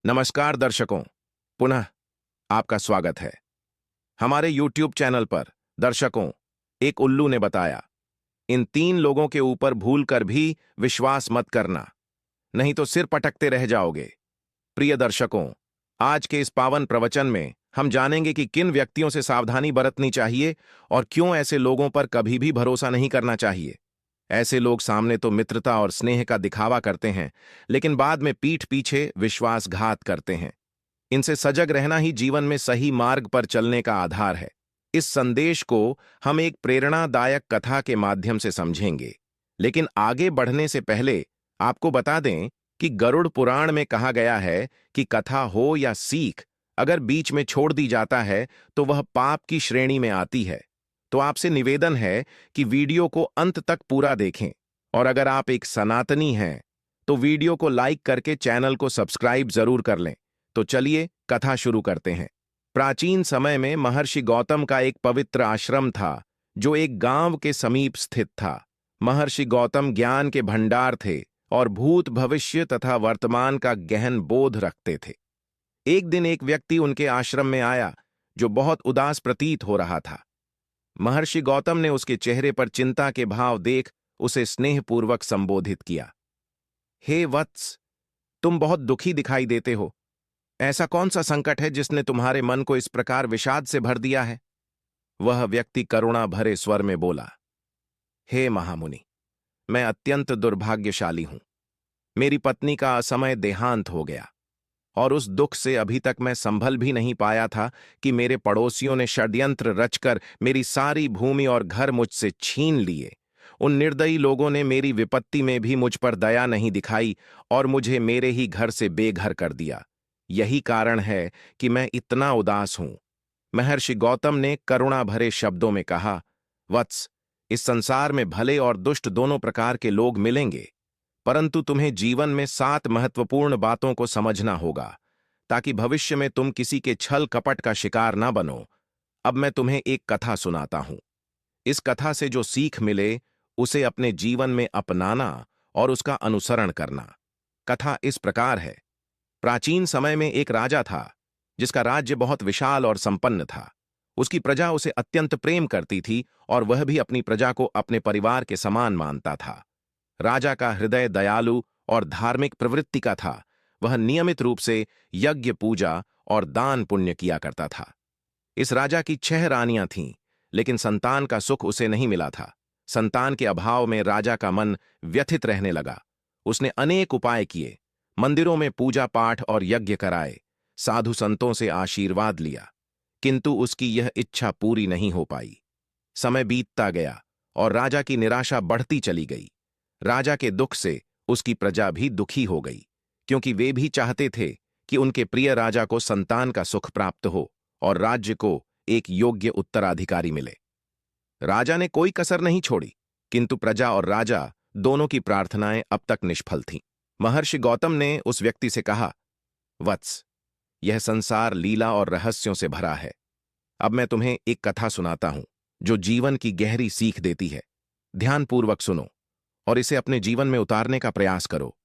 नमस्कार दर्शकों, पुनः आपका स्वागत है हमारे YouTube चैनल पर। दर्शकों, एक उल्लू ने बताया, इन 3 लोगों के ऊपर भूल कर भी विश्वास मत करना, नहीं तो सिर पटकते रह जाओगे। प्रिय दर्शकों, आज के इस पावन प्रवचन में हम जानेंगे कि किन व्यक्तियों से सावधानी बरतनी चाहिए और क्यों ऐसे लोगों पर कभी भी भरोसा नहीं करना चाहिए। ऐसे लोग सामने तो मित्रता और स्नेह का दिखावा करते हैं, लेकिन बाद में पीठ पीछे विश्वासघात करते हैं। इनसे सजग रहना ही जीवन में सही मार्ग पर चलने का आधार है। इस संदेश को हम एक प्रेरणादायक कथा के माध्यम से समझेंगे, लेकिन आगे बढ़ने से पहले आपको बता दें कि गरुड़ पुराण में कहा गया है कि कथा हो या सीख, अगर बीच में छोड़ दी जाता है तो वह पाप की श्रेणी में आती है। तो आपसे निवेदन है कि वीडियो को अंत तक पूरा देखें, और अगर आप एक सनातनी हैं तो वीडियो को लाइक करके चैनल को सब्सक्राइब जरूर कर लें। तो चलिए कथा शुरू करते हैं। प्राचीन समय में महर्षि गौतम का एक पवित्र आश्रम था जो एक गांव के समीप स्थित था। महर्षि गौतम ज्ञान के भंडार थे और भूत भविष्य तथा वर्तमान का गहन बोध रखते थे। एक दिन एक व्यक्ति उनके आश्रम में आया जो बहुत उदास प्रतीत हो रहा था। महर्षि गौतम ने उसके चेहरे पर चिंता के भाव देख उसे स्नेहपूर्वक संबोधित किया। हे वत्स, तुम बहुत दुखी दिखाई देते हो। ऐसा कौन सा संकट है जिसने तुम्हारे मन को इस प्रकार विषाद से भर दिया है? वह व्यक्ति करुणा भरे स्वर में बोला, हे महामुनि, मैं अत्यंत दुर्भाग्यशाली हूं। मेरी पत्नी का असमय देहांत हो गया, और उस दुख से अभी तक मैं संभल भी नहीं पाया था कि मेरे पड़ोसियों ने षड्यंत्र रचकर मेरी सारी भूमि और घर मुझसे छीन लिए। उन निर्दयी लोगों ने मेरी विपत्ति में भी मुझ पर दया नहीं दिखाई और मुझे मेरे ही घर से बेघर कर दिया। यही कारण है कि मैं इतना उदास हूं। महर्षि गौतम ने करुणा भरे शब्दों में कहा, वत्स, इस संसार में भले और दुष्ट दोनों प्रकार के लोग मिलेंगे, परंतु तुम्हें जीवन में 7 महत्वपूर्ण बातों को समझना होगा ताकि भविष्य में तुम किसी के छल कपट का शिकार ना बनो। अब मैं तुम्हें एक कथा सुनाता हूं। इस कथा से जो सीख मिले उसे अपने जीवन में अपनाना और उसका अनुसरण करना। कथा इस प्रकार है। प्राचीन समय में एक राजा था जिसका राज्य बहुत विशाल और संपन्न था। उसकी प्रजा उसे अत्यंत प्रेम करती थी और वह भी अपनी प्रजा को अपने परिवार के समान मानता था। राजा का हृदय दयालु और धार्मिक प्रवृत्ति का था। वह नियमित रूप से यज्ञ, पूजा और दान पुण्य किया करता था। इस राजा की 6 रानियां थीं, लेकिन संतान का सुख उसे नहीं मिला था। संतान के अभाव में राजा का मन व्यथित रहने लगा। उसने अनेक उपाय किए, मंदिरों में पूजा पाठ और यज्ञ कराए, साधु संतों से आशीर्वाद लिया, किंतु उसकी यह इच्छा पूरी नहीं हो पाई। समय बीतता गया और राजा की निराशा बढ़ती चली गई। राजा के दुख से उसकी प्रजा भी दुखी हो गई, क्योंकि वे भी चाहते थे कि उनके प्रिय राजा को संतान का सुख प्राप्त हो और राज्य को एक योग्य उत्तराधिकारी मिले। राजा ने कोई कसर नहीं छोड़ी, किंतु प्रजा और राजा दोनों की प्रार्थनाएं अब तक निष्फल थीं। महर्षि गौतम ने उस व्यक्ति से कहा, वत्स, यह संसार लीला और रहस्यों से भरा है। अब मैं तुम्हें एक कथा सुनाता हूं जो जीवन की गहरी सीख देती है। ध्यानपूर्वक सुनो और इसे अपने जीवन में उतारने का प्रयास करो।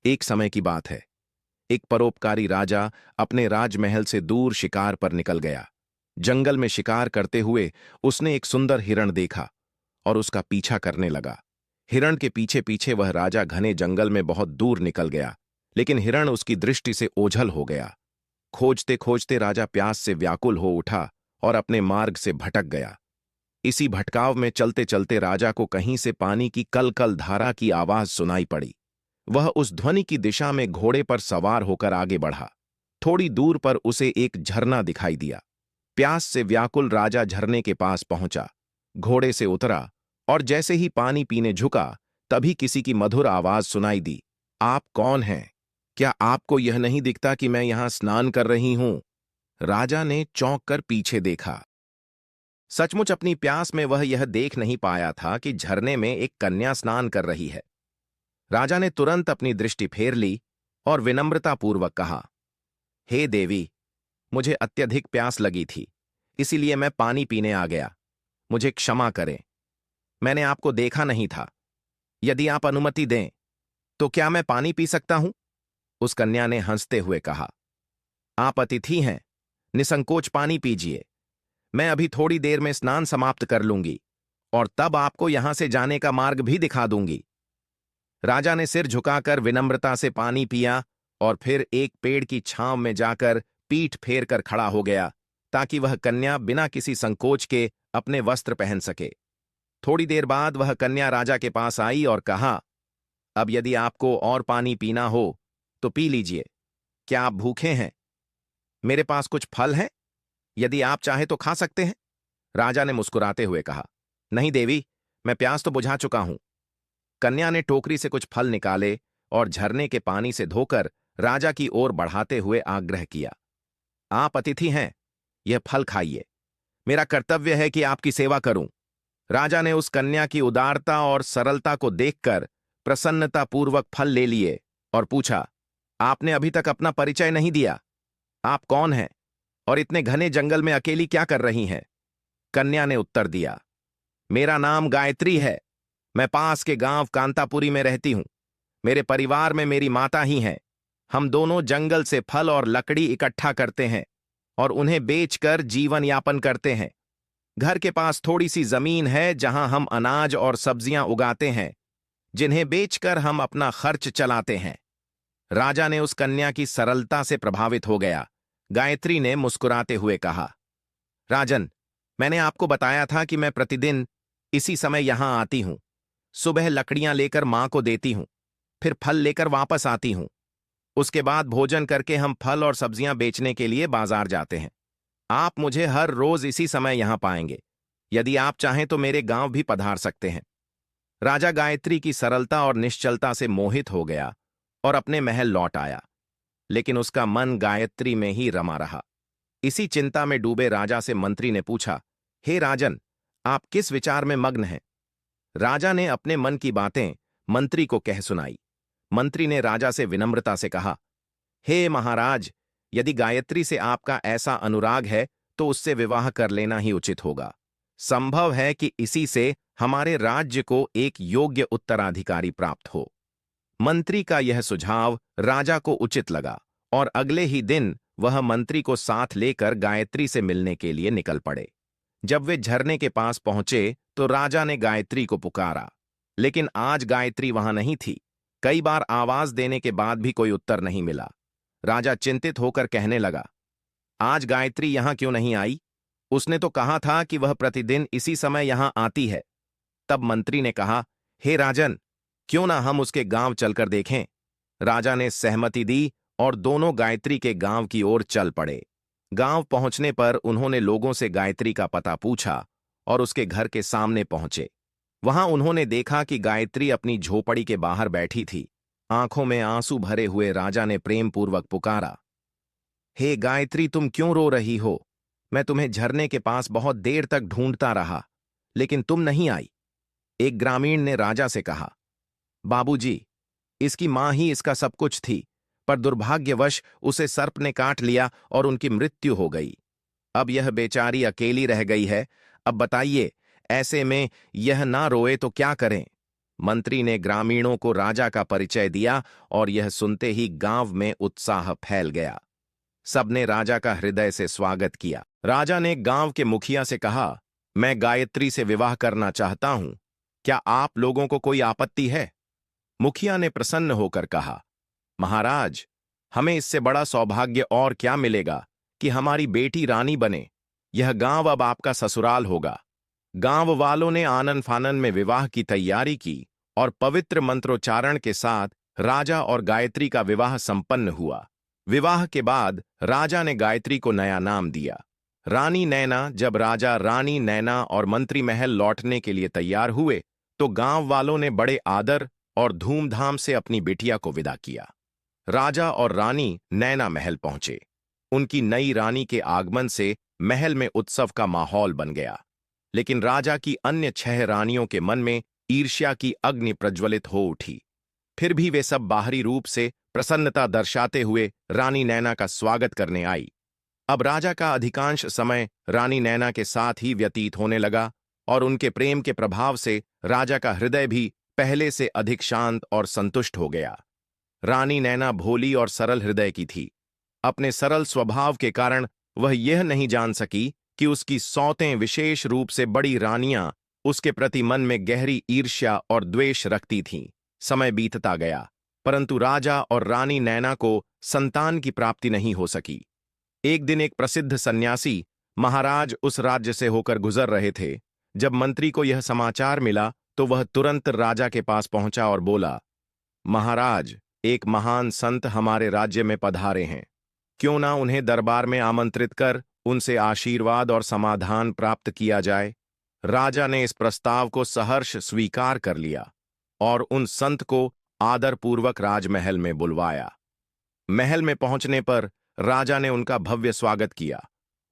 एक समय की बात है। एक परोपकारी राजा अपने राजमहल से दूर शिकार पर निकल गया। जंगल में शिकार करते हुए उसने एक सुंदर हिरण देखा और उसका पीछा करने लगा। हिरण के पीछे पीछे वह राजा घने जंगल में बहुत दूर निकल गया, लेकिन हिरण उसकी दृष्टि से ओझल हो गया। खोजते खोजते राजा प्यास से व्याकुल हो उठा और अपने मार्ग से भटक गया। इसी भटकाव में चलते चलते राजा को कहीं से पानी की कलकल धारा की आवाज सुनाई पड़ी। वह उस ध्वनि की दिशा में घोड़े पर सवार होकर आगे बढ़ा। थोड़ी दूर पर उसे एक झरना दिखाई दिया। प्यास से व्याकुल राजा झरने के पास पहुंचा, घोड़े से उतरा और जैसे ही पानी पीने झुका तभी किसी की मधुर आवाज सुनाई दी, आप कौन हैं? क्या आपको यह नहीं दिखता कि मैं यहां स्नान कर रही हूं? राजा ने चौंक कर पीछे देखा। सचमुच अपनी प्यास में वह यह देख नहीं पाया था कि झरने में एक कन्या स्नान कर रही है। राजा ने तुरंत अपनी दृष्टि फेर ली और विनम्रतापूर्वक कहा, हे देवी, मुझे अत्यधिक प्यास लगी थी, इसीलिए मैं पानी पीने आ गया। मुझे क्षमा करें, मैंने आपको देखा नहीं था। यदि आप अनुमति दें तो क्या मैं पानी पी सकता हूं? उस कन्या ने हंसते हुए कहा, आप अतिथि हैं, निसंकोच पानी पीजिए। मैं अभी थोड़ी देर में स्नान समाप्त कर लूंगी और तब आपको यहां से जाने का मार्ग भी दिखा दूंगी। राजा ने सिर झुकाकर विनम्रता से पानी पिया और फिर एक पेड़ की छांव में जाकर पीठ फेर कर खड़ा हो गया ताकि वह कन्या बिना किसी संकोच के अपने वस्त्र पहन सके। थोड़ी देर बाद वह कन्या राजा के पास आई और कहा, अब यदि आपको और पानी पीना हो तो पी लीजिए। क्या आप भूखे हैं? मेरे पास कुछ फल हैं, यदि आप चाहे तो खा सकते हैं। राजा ने मुस्कुराते हुए कहा, नहीं देवी, मैं प्यास तो बुझा चुका हूं। कन्या ने टोकरी से कुछ फल निकाले और झरने के पानी से धोकर राजा की ओर बढ़ाते हुए आग्रह किया, आप अतिथि हैं, यह फल खाइए। मेरा कर्तव्य है कि आपकी सेवा करूं। राजा ने उस कन्या की उदारता और सरलता को देखकर प्रसन्नतापूर्वक फल ले लिए और पूछा, आपने अभी तक अपना परिचय नहीं दिया। आप कौन हैं और इतने घने जंगल में अकेली क्या कर रही हैं? कन्या ने उत्तर दिया, मेरा नाम गायत्री है। मैं पास के गांव कांतापुरी में रहती हूं। मेरे परिवार में मेरी माता ही हैं। हम दोनों जंगल से फल और लकड़ी इकट्ठा करते हैं और उन्हें बेचकर जीवन यापन करते हैं। घर के पास थोड़ी सी जमीन है जहां हम अनाज और सब्जियां उगाते हैं, जिन्हें बेचकर हम अपना खर्च चलाते हैं। राजा ने उस कन्या की सरलता से प्रभावित हो गया। गायत्री ने मुस्कुराते हुए कहा, राजन, मैंने आपको बताया था कि मैं प्रतिदिन इसी समय यहां आती हूं। सुबह लकड़ियां लेकर मां को देती हूं, फिर फल लेकर वापस आती हूं। उसके बाद भोजन करके हम फल और सब्जियां बेचने के लिए बाजार जाते हैं। आप मुझे हर रोज इसी समय यहां पाएंगे। यदि आप चाहें तो मेरे गांव भी पधार सकते हैं। राजा गायत्री की सरलता और निश्चलता से मोहित हो गया और अपने महल लौट आया, लेकिन उसका मन गायत्री में ही रमा रहा। इसी चिंता में डूबे राजा से मंत्री ने पूछा, हे राजन, आप किस विचार में मग्न हैं? राजा ने अपने मन की बातें मंत्री को कह सुनाई। मंत्री ने राजा से विनम्रता से कहा, हे महाराज, यदि गायत्री से आपका ऐसा अनुराग है तो उससे विवाह कर लेना ही उचित होगा। संभव है कि इसी से हमारे राज्य को एक योग्य उत्तराधिकारी प्राप्त हो। मंत्री का यह सुझाव राजा को उचित लगा और अगले ही दिन वह मंत्री को साथ लेकर गायत्री से मिलने के लिए निकल पड़े। जब वे झरने के पास पहुंचे तो राजा ने गायत्री को पुकारा, लेकिन आज गायत्री वहां नहीं थी। कई बार आवाज देने के बाद भी कोई उत्तर नहीं मिला। राजा चिंतित होकर कहने लगा, आज गायत्री यहां क्यों नहीं आई? उसने तो कहा था कि वह प्रतिदिन इसी समय यहां आती है। तब मंत्री ने कहा, हे राजन, क्यों ना हम उसके गांव चलकर देखें? राजा ने सहमति दी और दोनों गायत्री के गांव की ओर चल पड़े। गांव पहुंचने पर उन्होंने लोगों से गायत्री का पता पूछा और उसके घर के सामने पहुंचे। वहां उन्होंने देखा कि गायत्री अपनी झोपड़ी के बाहर बैठी थी। आंखों में आंसू भरे हुए राजा ने प्रेमपूर्वक पुकारा, हे गायत्री, तुम क्यों रो रही हो? मैं तुम्हें झरने के पास बहुत देर तक ढूंढता रहा, लेकिन तुम नहीं आई। एक ग्रामीण ने राजा से कहा, बाबूजी, इसकी मां ही इसका सब कुछ थी, पर दुर्भाग्यवश उसे सर्प ने काट लिया और उनकी मृत्यु हो गई। अब यह बेचारी अकेली रह गई है। अब बताइए, ऐसे में यह ना रोए तो क्या करें? मंत्री ने ग्रामीणों को राजा का परिचय दिया और यह सुनते ही गांव में उत्साह फैल गया। सबने राजा का हृदय से स्वागत किया। राजा ने गांव के मुखिया से कहा, मैं गायत्री से विवाह करना चाहता हूं। क्या आप लोगों को कोई आपत्ति है? मुखिया ने प्रसन्न होकर कहा, महाराज, हमें इससे बड़ा सौभाग्य और क्या मिलेगा कि हमारी बेटी रानी बने। यह गांव अब आपका ससुराल होगा। गांव वालों ने आनन फानन में विवाह की तैयारी की और पवित्र मंत्रोच्चारण के साथ राजा और गायत्री का विवाह संपन्न हुआ। विवाह के बाद राजा ने गायत्री को नया नाम दिया, रानी नैना। जब राजा, रानी नैना और मंत्री महल लौटने के लिए तैयार हुए तो गांव वालों ने बड़े आदर और धूमधाम से अपनी बिटिया को विदा किया। राजा और रानी नैना महल पहुंचे। उनकी नई रानी के आगमन से महल में उत्सव का माहौल बन गया, लेकिन राजा की अन्य 6 रानियों के मन में ईर्ष्या की अग्नि प्रज्वलित हो उठी। फिर भी वे सब बाहरी रूप से प्रसन्नता दर्शाते हुए रानी नैना का स्वागत करने आई। अब राजा का अधिकांश समय रानी नैना के साथ ही व्यतीत होने लगा और उनके प्रेम के प्रभाव से राजा का हृदय भी पहले से अधिक शांत और संतुष्ट हो गया। रानी नैना भोली और सरल हृदय की थी। अपने सरल स्वभाव के कारण वह यह नहीं जान सकी कि उसकी सौतें विशेष रूप से बड़ी रानियां उसके प्रति मन में गहरी ईर्ष्या और द्वेष रखती थीं। समय बीतता गया, परंतु राजा और रानी नैना को संतान की प्राप्ति नहीं हो सकी। एक दिन एक प्रसिद्ध सन्यासी महाराज उस राज्य से होकर गुजर रहे थे। जब मंत्री को यह समाचार मिला तो वह तुरंत राजा के पास पहुंचा और बोला, महाराज, एक महान संत हमारे राज्य में पधारे हैं। क्यों ना उन्हें दरबार में आमंत्रित कर उनसे आशीर्वाद और समाधान प्राप्त किया जाए। राजा ने इस प्रस्ताव को सहर्ष स्वीकार कर लिया और उन संत को आदरपूर्वक राजमहल में बुलवाया। महल में पहुंचने पर राजा ने उनका भव्य स्वागत किया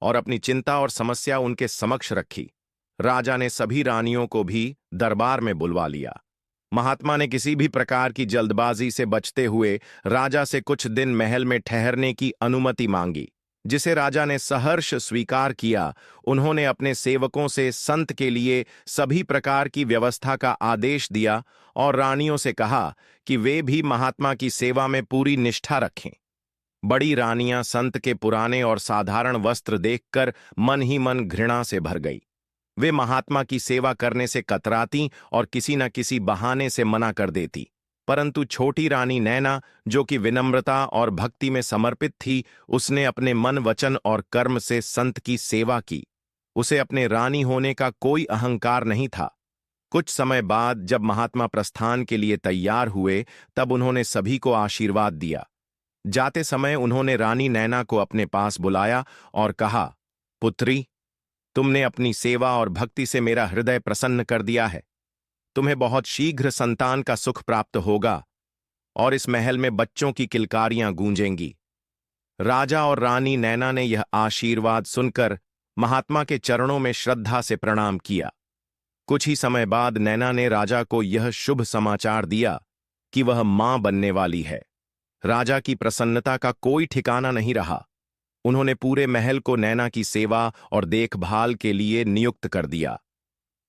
और अपनी चिंता और समस्या उनके समक्ष रखी। राजा ने सभी रानियों को भी दरबार में बुलवा लिया। महात्मा ने किसी भी प्रकार की जल्दबाजी से बचते हुए राजा से कुछ दिन महल में ठहरने की अनुमति मांगी, जिसे राजा ने सहर्ष स्वीकार किया। उन्होंने अपने सेवकों से संत के लिए सभी प्रकार की व्यवस्था का आदेश दिया और रानियों से कहा कि वे भी महात्मा की सेवा में पूरी निष्ठा रखें। बड़ी रानियां संत के पुराने और साधारण वस्त्र देखकर मन ही मन घृणा से भर गई। वे महात्मा की सेवा करने से कतराती और किसी न किसी बहाने से मना कर देती, परंतु छोटी रानी नैना, जो कि विनम्रता और भक्ति में समर्पित थी, उसने अपने मन, वचन और कर्म से संत की सेवा की। उसे अपने रानी होने का कोई अहंकार नहीं था। कुछ समय बाद जब महात्मा प्रस्थान के लिए तैयार हुए, तब उन्होंने सभी को आशीर्वाद दिया। जाते समय उन्होंने रानी नैना को अपने पास बुलाया और कहा, पुत्री, तुमने अपनी सेवा और भक्ति से मेरा हृदय प्रसन्न कर दिया है। तुम्हें बहुत शीघ्र संतान का सुख प्राप्त होगा और इस महल में बच्चों की किलकारियां गूंजेंगी। राजा और रानी नैना ने यह आशीर्वाद सुनकर महात्मा के चरणों में श्रद्धा से प्रणाम किया। कुछ ही समय बाद नैना ने राजा को यह शुभ समाचार दिया कि वह मां बनने वाली है। राजा की प्रसन्नता का कोई ठिकाना नहीं रहा। उन्होंने पूरे महल को नैना की सेवा और देखभाल के लिए नियुक्त कर दिया।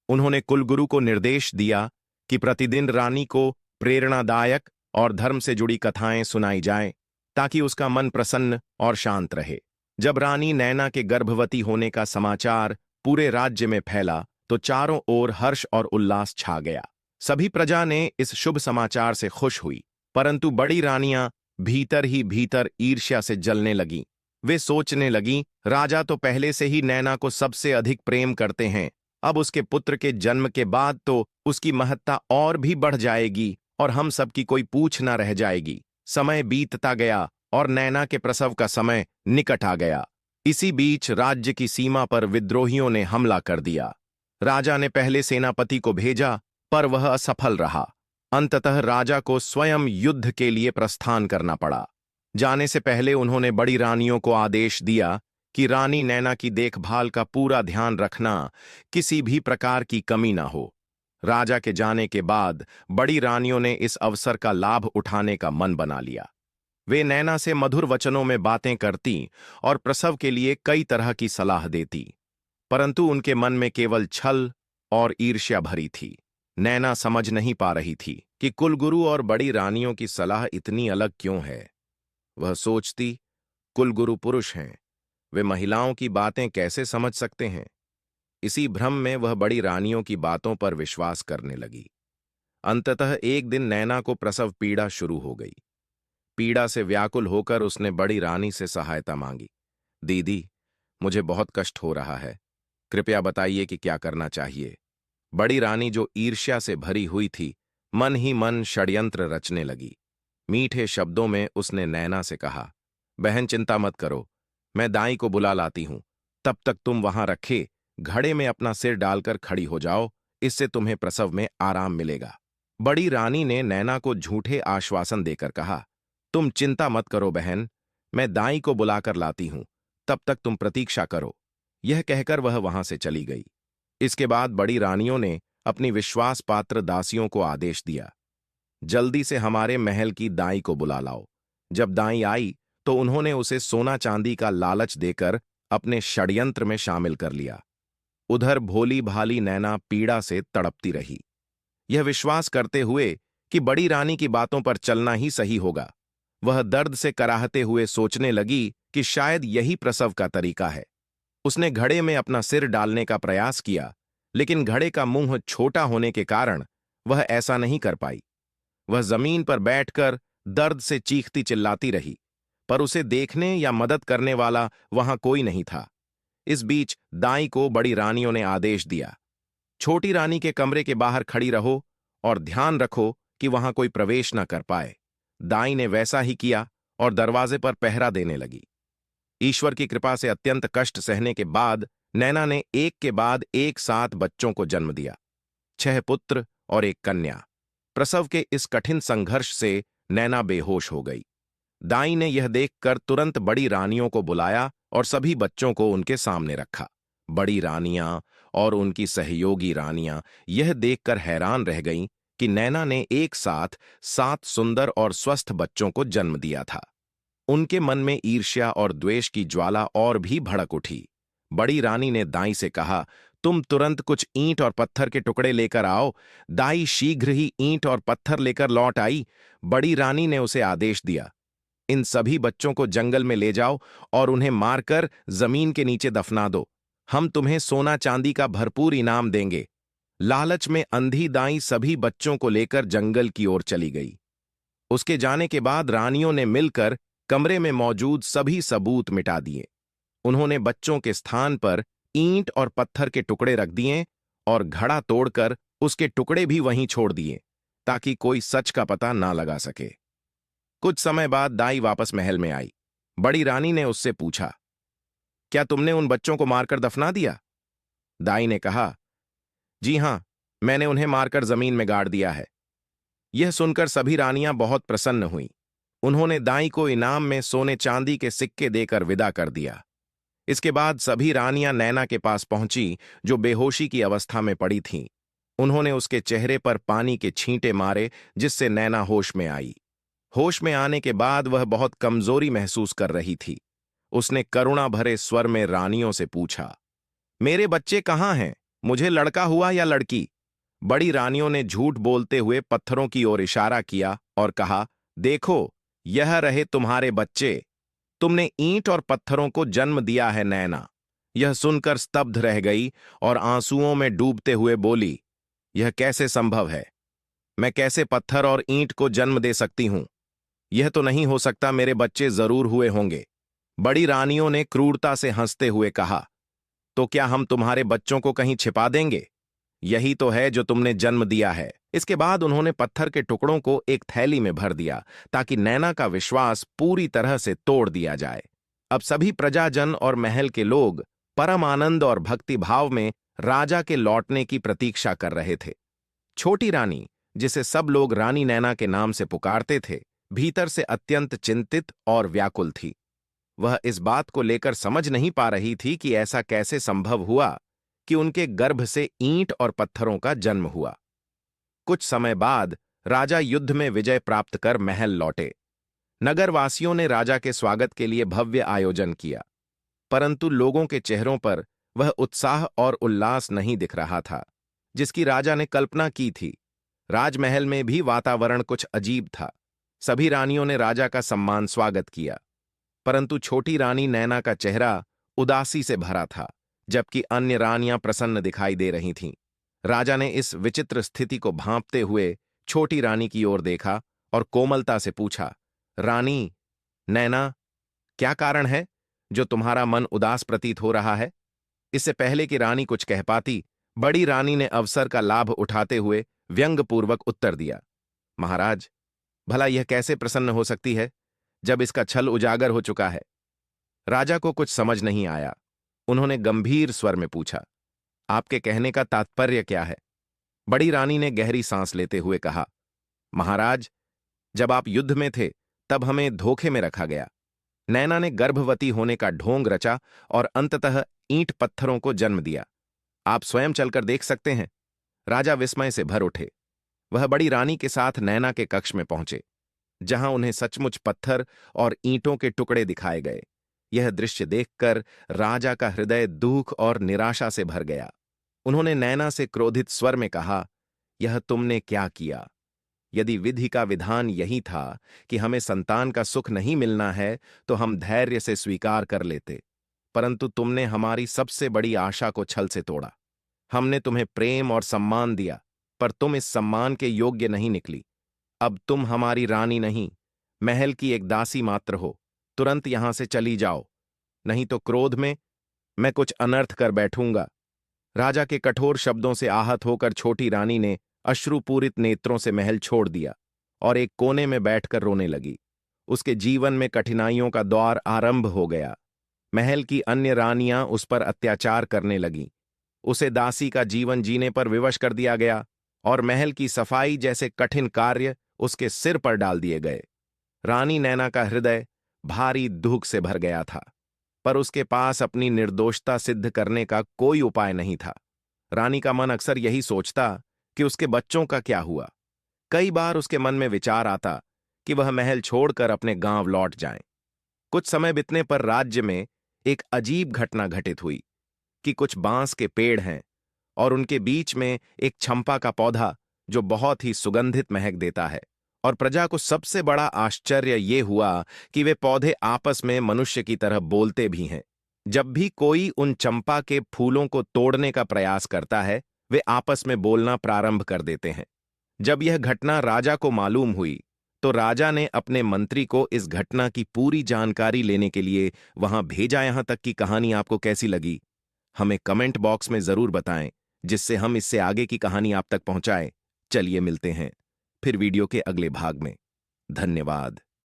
उन्होंने कुलगुरु को निर्देश दिया कि प्रतिदिन रानी को प्रेरणादायक और धर्म से जुड़ी कथाएं सुनाई जाएं, ताकि उसका मन प्रसन्न और शांत रहे। जब रानी नैना के गर्भवती होने का समाचार पूरे राज्य में फैला तो चारों ओर हर्ष और उल्लास छा गया। सभी प्रजा ने इस शुभ समाचार से खुश हुई, परंतु बड़ी रानियां भीतर ही भीतर ईर्ष्या से जलने लगीं। वे सोचने लगीं, राजा तो पहले से ही नैना को सबसे अधिक प्रेम करते हैं, अब उसके पुत्र के जन्म के बाद तो उसकी महत्ता और भी बढ़ जाएगी और हम सबकी कोई पूछ न रह जाएगी। समय बीतता गया और नैना के प्रसव का समय निकट आ गया। इसी बीच राज्य की सीमा पर विद्रोहियों ने हमला कर दिया। राजा ने पहले सेनापति को भेजा, पर वह असफल रहा। अंततः राजा को स्वयं युद्ध के लिए प्रस्थान करना पड़ा। जाने से पहले उन्होंने बड़ी रानियों को आदेश दिया कि रानी नैना की देखभाल का पूरा ध्यान रखना, किसी भी प्रकार की कमी ना हो। राजा के जाने के बाद बड़ी रानियों ने इस अवसर का लाभ उठाने का मन बना लिया। वे नैना से मधुर वचनों में बातें करती और प्रसव के लिए कई तरह की सलाह देती, परंतु उनके मन में केवल छल और ईर्ष्या भरी थी। नैना समझ नहीं पा रही थी कि कुलगुरु और बड़ी रानियों की सलाह इतनी अलग क्यों है। वह सोचती, कुलगुरु पुरुष हैं, वे महिलाओं की बातें कैसे समझ सकते हैं। इसी भ्रम में वह बड़ी रानियों की बातों पर विश्वास करने लगी। अंततः एक दिन नैना को प्रसव पीड़ा शुरू हो गई। पीड़ा से व्याकुल होकर उसने बड़ी रानी से सहायता मांगी। दीदी, मुझे बहुत कष्ट हो रहा है, कृपया बताइए कि क्या करना चाहिए। बड़ी रानी, जो ईर्ष्या से भरी हुई थी, मन ही मन षड्यंत्र रचने लगी। मीठे शब्दों में उसने नैना से कहा, बहन चिंता मत करो, मैं दाई को बुला लाती हूं। तब तक तुम वहां रखे घड़े में अपना सिर डालकर खड़ी हो जाओ, इससे तुम्हें प्रसव में आराम मिलेगा। बड़ी रानी ने नैना को झूठे आश्वासन देकर कहा, तुम चिंता मत करो बहन, मैं दाई को बुलाकर लाती हूं, तब तक तुम प्रतीक्षा करो। यह कहकर वह वहां से चली गई। इसके बाद बड़ी रानियों ने अपनी विश्वास पात्र दासियों को आदेश दिया, जल्दी से हमारे महल की दाई को बुला लाओ। जब दाई आई तो उन्होंने उसे सोना चांदी का लालच देकर अपने षड्यंत्र में शामिल कर लिया। उधर भोली भाली नैना पीड़ा से तड़पती रही, यह विश्वास करते हुए कि बड़ी रानी की बातों पर चलना ही सही होगा। वह दर्द से कराहते हुए सोचने लगी कि शायद यही प्रसव का तरीका है। उसने घड़े में अपना सिर डालने का प्रयास किया, लेकिन घड़े का मुंह छोटा होने के कारण वह ऐसा नहीं कर पाई। वह जमीन पर बैठकर दर्द से चीखती चिल्लाती रही, पर उसे देखने या मदद करने वाला वहां कोई नहीं था। इस बीच दाई को बड़ी रानियों ने आदेश दिया, छोटी रानी के कमरे के बाहर खड़ी रहो और ध्यान रखो कि वहां कोई प्रवेश न कर पाए। दाई ने वैसा ही किया और दरवाजे पर पहरा देने लगी। ईश्वर की कृपा से अत्यंत कष्ट सहने के बाद नैना ने एक के बाद एक 7 बच्चों को जन्म दिया, 6 पुत्र और 1 कन्या। प्रसव के इस कठिन संघर्ष से नैना बेहोश हो गई। दाई ने यह देखकर तुरंत बड़ी रानियों को बुलाया और सभी बच्चों को उनके सामने रखा। बड़ी रानियां और उनकी सहयोगी रानियां यह देखकर हैरान रह गईं कि नैना ने एक साथ 7 सुंदर और स्वस्थ बच्चों को जन्म दिया था। उनके मन में ईर्ष्या और द्वेष की ज्वाला और भी भड़क उठी। बड़ी रानी ने दाई से कहा, तुम तुरंत कुछ ईंट और पत्थर के टुकड़े लेकर आओ। दाई शीघ्र ही ईंट और पत्थर लेकर लौट आई। बड़ी रानी ने उसे आदेश दिया, इन सभी बच्चों को जंगल में ले जाओ और उन्हें मारकर जमीन के नीचे दफना दो। हम तुम्हें सोना चांदी का भरपूर इनाम देंगे। लालच में अंधी दाई सभी बच्चों को लेकर जंगल की ओर चली गई। उसके जाने के बाद रानियों ने मिलकर कमरे में मौजूद सभी सबूत मिटा दिए। उन्होंने बच्चों के स्थान पर ईंट और पत्थर के टुकड़े रख दिए और घड़ा तोड़कर उसके टुकड़े भी वहीं छोड़ दिए, ताकि कोई सच का पता ना लगा सके। कुछ समय बाद दाई वापस महल में आई। बड़ी रानी ने उससे पूछा, क्या तुमने उन बच्चों को मारकर दफना दिया? दाई ने कहा, जी हां, मैंने उन्हें मारकर जमीन में गाड़ दिया है। यह सुनकर सभी रानियां बहुत प्रसन्न हुईं। उन्होंने दाई को इनाम में सोने चांदी के सिक्के देकर विदा कर दिया। इसके बाद सभी रानियां नैना के पास पहुंची, जो बेहोशी की अवस्था में पड़ी थीं। उन्होंने उसके चेहरे पर पानी के छींटे मारे, जिससे नैना होश में आई। होश में आने के बाद वह बहुत कमजोरी महसूस कर रही थी। उसने करुणा भरे स्वर में रानियों से पूछा, मेरे बच्चे कहाँ हैं? मुझे लड़का हुआ या लड़की? बड़ी रानियों ने झूठ बोलते हुए पत्थरों की ओर इशारा किया और कहा, देखो, यह रहे तुम्हारे बच्चे। तुमने ईंट और पत्थरों को जन्म दिया है। नैना यह सुनकर स्तब्ध रह गई और आंसुओं में डूबते हुए बोली, यह कैसे संभव है? मैं कैसे पत्थर और ईंट को जन्म दे सकती हूं? यह तो नहीं हो सकता। मेरे बच्चे जरूर हुए होंगे। बड़ी रानियों ने क्रूरता से हंसते हुए कहा, तो क्या हम तुम्हारे बच्चों को कहीं छिपा देंगे? यही तो है जो तुमने जन्म दिया है। इसके बाद उन्होंने पत्थर के टुकड़ों को एक थैली में भर दिया, ताकि नैना का विश्वास पूरी तरह से तोड़ दिया जाए। अब सभी प्रजाजन और महल के लोग परम आनंद और भक्ति भाव में राजा के लौटने की प्रतीक्षा कर रहे थे। छोटी रानी, जिसे सब लोग रानी नैना के नाम से पुकारते थे, भीतर से अत्यंत चिंतित और व्याकुल थी। वह इस बात को लेकर समझ नहीं पा रही थी कि ऐसा कैसे संभव हुआ कि उनके गर्भ से ईंट और पत्थरों का जन्म हुआ। कुछ समय बाद राजा युद्ध में विजय प्राप्त कर महल लौटे। नगरवासियों ने राजा के स्वागत के लिए भव्य आयोजन किया, परंतु लोगों के चेहरों पर वह उत्साह और उल्लास नहीं दिख रहा था, जिसकी राजा ने कल्पना की थी। राजमहल में भी वातावरण कुछ अजीब था। सभी रानियों ने राजा का सम्मान स्वागत किया, परंतु छोटी रानी नैना का चेहरा उदासी से भरा था, जबकि अन्य रानियां प्रसन्न दिखाई दे रही थीं। राजा ने इस विचित्र स्थिति को भांपते हुए छोटी रानी की ओर देखा और कोमलता से पूछा, रानी नैना, क्या कारण है जो तुम्हारा मन उदास प्रतीत हो रहा है? इससे पहले कि रानी कुछ कह पाती, बड़ी रानी ने अवसर का लाभ उठाते हुए व्यंग्यपूर्वक उत्तर दिया, महाराज, भला यह कैसे प्रसन्न हो सकती है जब इसका छल उजागर हो चुका है? राजा को कुछ समझ नहीं आया। उन्होंने गंभीर स्वर में पूछा, आपके कहने का तात्पर्य क्या है? बड़ी रानी ने गहरी सांस लेते हुए कहा, महाराज, जब आप युद्ध में थे तब हमें धोखे में रखा गया। नैना ने गर्भवती होने का ढोंग रचा और अंततः ईंट पत्थरों को जन्म दिया। आप स्वयं चलकर देख सकते हैं। राजा विस्मय से भर उठे। वह बड़ी रानी के साथ नैना के कक्ष में पहुंचे, जहां उन्हें सचमुच पत्थर और ईंटों के टुकड़े दिखाए गए। यह दृश्य देखकर राजा का हृदय दुख और निराशा से भर गया। उन्होंने नैना से क्रोधित स्वर में कहा, यह तुमने क्या किया? यदि विधि का विधान यही था कि हमें संतान का सुख नहीं मिलना है, तो हम धैर्य से स्वीकार कर लेते। परंतु तुमने हमारी सबसे बड़ी आशा को छल से तोड़ा। हमने तुम्हें प्रेम और सम्मान दिया, पर तुम इस सम्मान के योग्य नहीं निकली। अब तुम हमारी रानी नहीं, महल की एक दासी मात्र हो। तुरंत यहां से चली जाओ, नहीं तो क्रोध में मैं कुछ अनर्थ कर बैठूंगा। राजा के कठोर शब्दों से आहत होकर छोटी रानी ने अश्रुपूरित नेत्रों से महल छोड़ दिया और एक कोने में बैठकर रोने लगी। उसके जीवन में कठिनाइयों का दौर आरंभ हो गया। महल की अन्य रानियां उस पर अत्याचार करने लगीं। उसे दासी का जीवन जीने पर विवश कर दिया गया और महल की सफाई जैसे कठिन कार्य उसके सिर पर डाल दिए गए। रानी नैना का हृदय भारी दुख से भर गया था, पर उसके पास अपनी निर्दोषता सिद्ध करने का कोई उपाय नहीं था। रानी का मन अक्सर यही सोचता कि उसके बच्चों का क्या हुआ। कई बार उसके मन में विचार आता कि वह महल छोड़कर अपने गांव लौट जाएं। कुछ समय बीतने पर राज्य में एक अजीब घटना घटित हुई कि कुछ बांस के पेड़ हैं और उनके बीच में एक चंपा का पौधा जो बहुत ही सुगंधित महक देता है। और प्रजा को सबसे बड़ा आश्चर्य ये हुआ कि वे पौधे आपस में मनुष्य की तरह बोलते भी हैं। जब भी कोई उन चंपा के फूलों को तोड़ने का प्रयास करता है, वे आपस में बोलना प्रारंभ कर देते हैं। जब यह घटना राजा को मालूम हुई, तो राजा ने अपने मंत्री को इस घटना की पूरी जानकारी लेने के लिए वहां भेजा। यहां तक की कहानी आपको कैसी लगी, हमें कमेंट बॉक्स में जरूर बताएं, जिससे हम इससे आगे की कहानी आप तक पहुंचाएं। चलिए मिलते हैं फिर वीडियो के अगले भाग में। धन्यवाद।